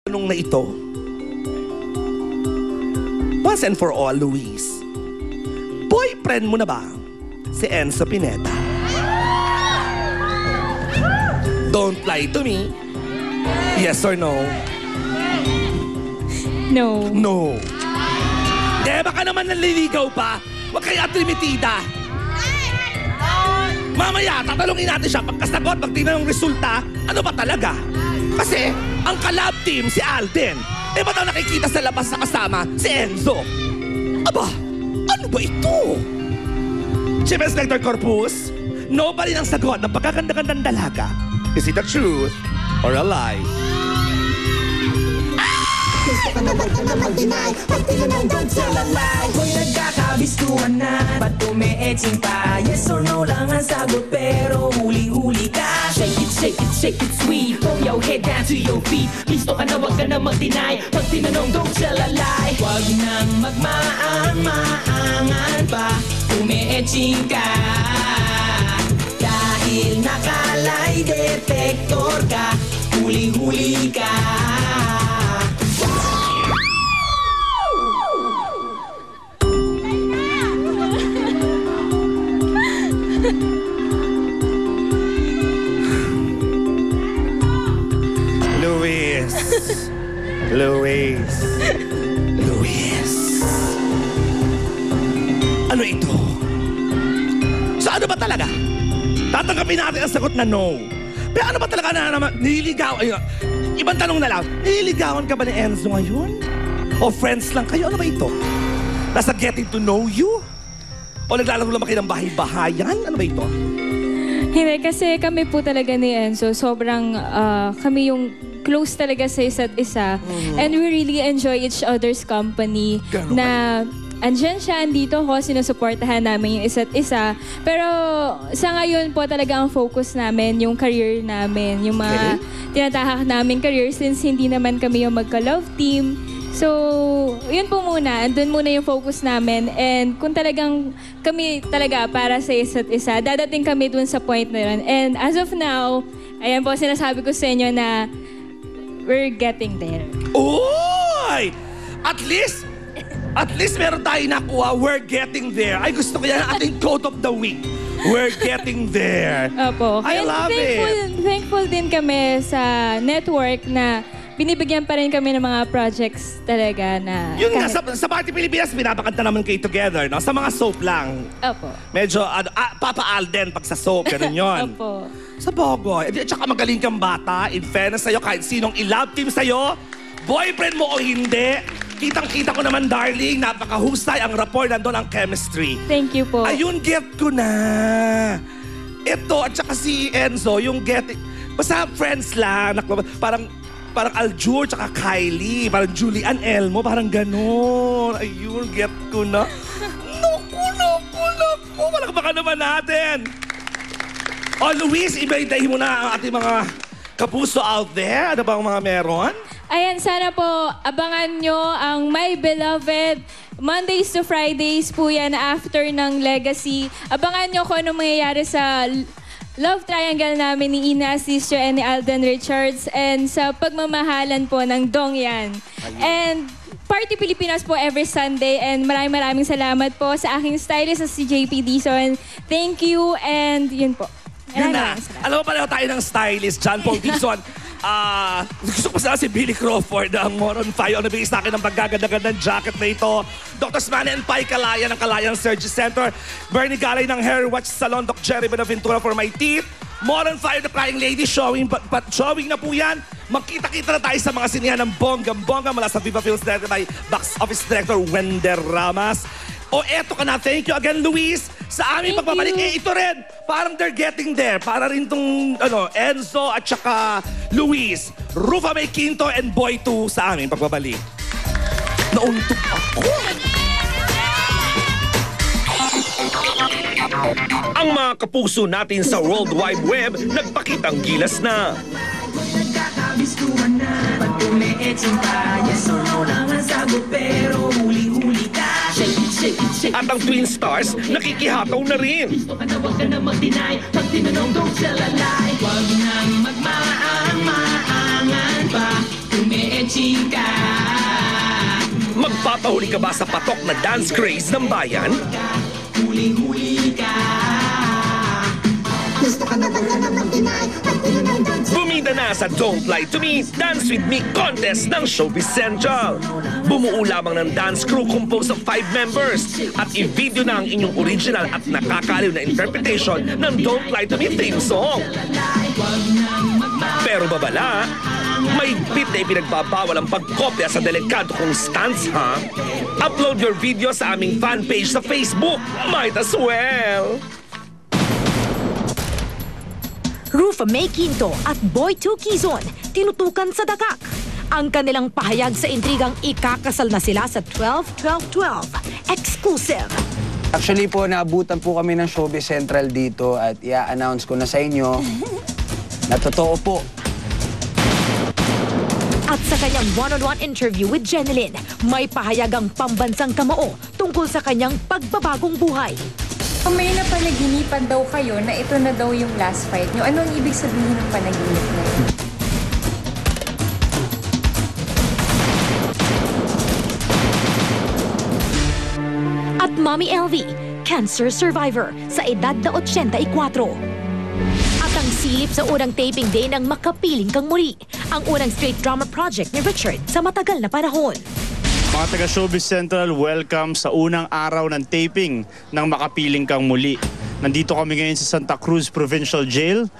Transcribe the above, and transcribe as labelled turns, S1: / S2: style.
S1: Tanong na ito. Once and for all, Luis, boyfriend mo na ba si Enzo Pineda? Don't lie to me. Yes or no?
S2: No.
S1: No. De, baka naman naliligaw pa. Huwag kayo atrimitida. Mamaya, tatanungin natin siya. Pagkasagot, pag tingnan ng resulta, ano ba talaga? Kasi, ang kalab team si Alden. Eh, ba't daw nakikita sa labas na kasama si Enzo? Aba, ano ba ito? Chief Inspector Corpus, no pa rin ang sagot ng pagkaganda-gandang dalaga. Is it a truth or a lie?
S3: Gusto ka na wag ka na mag-deny. Pag tinanong, don't tell a lie.
S4: Kung nagkakabistuhan na, ba't tume-etching pa? Yes or no lang ang sagot, pero huli-huli ka. Shake it, shake it, shake it sweet. Throw your head down to your feet. Gusto ka na wag ka na mag-deny. Pag tinanong, don't tell a lie. Wag nang magmaang-maangan pa. Tume-etching ka. Dahil nakalay detector ka, huli-huli ka.
S1: Luis. Ano ito? So ano ba talaga? Tatanggapin natin ang sagot na no. Pero ano ba talaga na nililigaw? Ibang tanong na lang. Nililigawan ka ba ni Enzo ngayon? O friends lang kayo? Ano ba ito? Nasa getting to know you? O naglalaro lang kayo ng bahay-bahayan? Ano ba ito?
S2: Hindi, kasi kami po talaga ni Enzo, sobrang kami yung close talaga sa isa't isa. And we really enjoy each other's company.
S1: Ganun.
S2: Na andyan siya, andito ako, sinusuportahan namin yung isa't isa. Pero sa ngayon po talaga ang focus namin, yung career namin, yung mga tinatahak namin career since hindi naman kami yung magka-love team. So, yun po muna. Andun muna yung focus namin. And kung talagang kami talaga para sa isa't isa, dadating kami dun sa point na yun. And as of now, ayan po, sinasabi ko sa inyo na we're getting there.
S1: Oy! At least meron tayo nakuha, we're getting there. Ay, gusto ko yan ang ating quote of the week. We're getting there.
S2: Opo.
S1: I love it.
S2: Thankful din kami sa network na binibigyan pa rin kami ng mga projects talaga na...
S1: Yun nga, sa Party Pilipinas, pinapakanta naman kayo together, no? Sa mga soap lang.
S2: Opo.
S1: Medyo, Papa Alden pag sa soap, ganun yun.
S2: Opo.
S1: Sa Bogoy. At saka magaling kang bata, in fairness sa'yo, kahit sinong i-love team sa'yo, boyfriend mo o hindi, kitang-kita ko naman, darling, napakahusay ang rapport, nandun ang chemistry.
S2: Thank you po.
S1: Ayun, get ko na. Ito, at saka si Enzo, yung getting... Basta friends lang, parang Aljur tsaka Kylie, parang Julian Elmo, parang ganon. Ayun, get ko na. Naku. Palakpakan naman natin. O, Luis, iba-idahin mo na ang ating mga kapuso out there. Ano ba ang mga meron?
S2: Ayan, sana po abangan nyo ang My Beloved. Mondays to Fridays po yan after ng Legacy. Abangan nyo kung anong mangyayari sa love triangle namin ni Ina Asisio and ni Alden Richards and sa pagmamahalan po ng Dongyan. And Party Pilipinas po every Sunday and maraming salamat po sa aking stylist si JP Dizon. Thank you and yun po.
S1: Yun na. Alam mo pala tayo ng stylist, John Paul Dixon. Gusto ko pa si Billy Crawford ang Moron Fayo. Nabigay sa akin ng pagkaganda-gandang jacket na ito. Dr. Smane and Pai Kalaya ng Kalayang Surgery Center. Bernie Galay ng Hair Watch Salon. Dr. Jerry Benaventura for my teeth. Moron Fayo, the Crying Lady, showing na po yan. Magkita-kita na tayo sa mga sinihan ng bonggang-bongga mula sa Viva Films directed by Box Office Director Wender Ramas. O eto ka na, thank you again, Luis, sa aming pagbabalik. Ito rin, parang they're getting there. Para rin tong Enzo at saka Luis. Rufa May Quinto and Boy 2 sa aming pagbabalik. Nauntog ako.
S5: Ang mga kapuso natin sa World Wide Web nagpakitang gilas na.
S4: Nagkakabistuhan na, ba't tume-etching pa? Yes or no lang ang sagot, pero huli-huli ka. Shake it, shake it, shake it.
S5: At ang Twin Stars nakikihataw na rin.
S4: Gusto ka na wag ka na mag-deny. Pag tinanong, don't tell a lie. Wag nang magmaang-maangan pa. Tume-etching chika.
S5: Magpapahuli ka ba sa patok na dance craze ng bayan?
S4: Huli-huli ka.
S3: Gusto ka na ba na mag-deny? Pagtilo ng dance.
S5: Bumida na sa Don't Lie to Me Dance With Me contest ng Showbiz Central. Bumuo lamang ng dance crew composed of 5 members at i-video na ang inyong original at nakakaliw na interpretation ng Don't Lie to Me theme song. Pero babala, may bit na ipinagbabawal ang pagkopya sa delikado kong stance, ha? Upload your video sa aming fan page sa Facebook. Might as well!
S6: Rufa May Quinto at Boy 2 Quizon tinutukan sa dakak. Ang kanilang pahayag sa intrigang ikakasal na sila sa 12-12-12. Exclusive!
S7: Actually po, naabutan po kami ng Showbiz Central dito at i-announce ko na sa inyo na totoo po.
S6: At sa kanyang one-on-one interview with Jeneline, may pahayag ang pambansang kamao tungkol sa kanyang pagbabagong buhay.
S8: Kung may napanaginipan daw kayo na ito na daw yung last fight nyo, anong ibig sabihin ng panaginip na yun?
S6: At Mommy LV, cancer survivor sa edad na 84. At ang silip sa unang taping day ng Makapiling Kang Muli, ang unang straight drama project ni Richard sa matagal na panahon.
S9: Mga taga Showbiz Central, welcome sa unang araw ng taping ng Makapiling Kang Muli. Nandito kami ngayon sa Santa Cruz Provincial Jail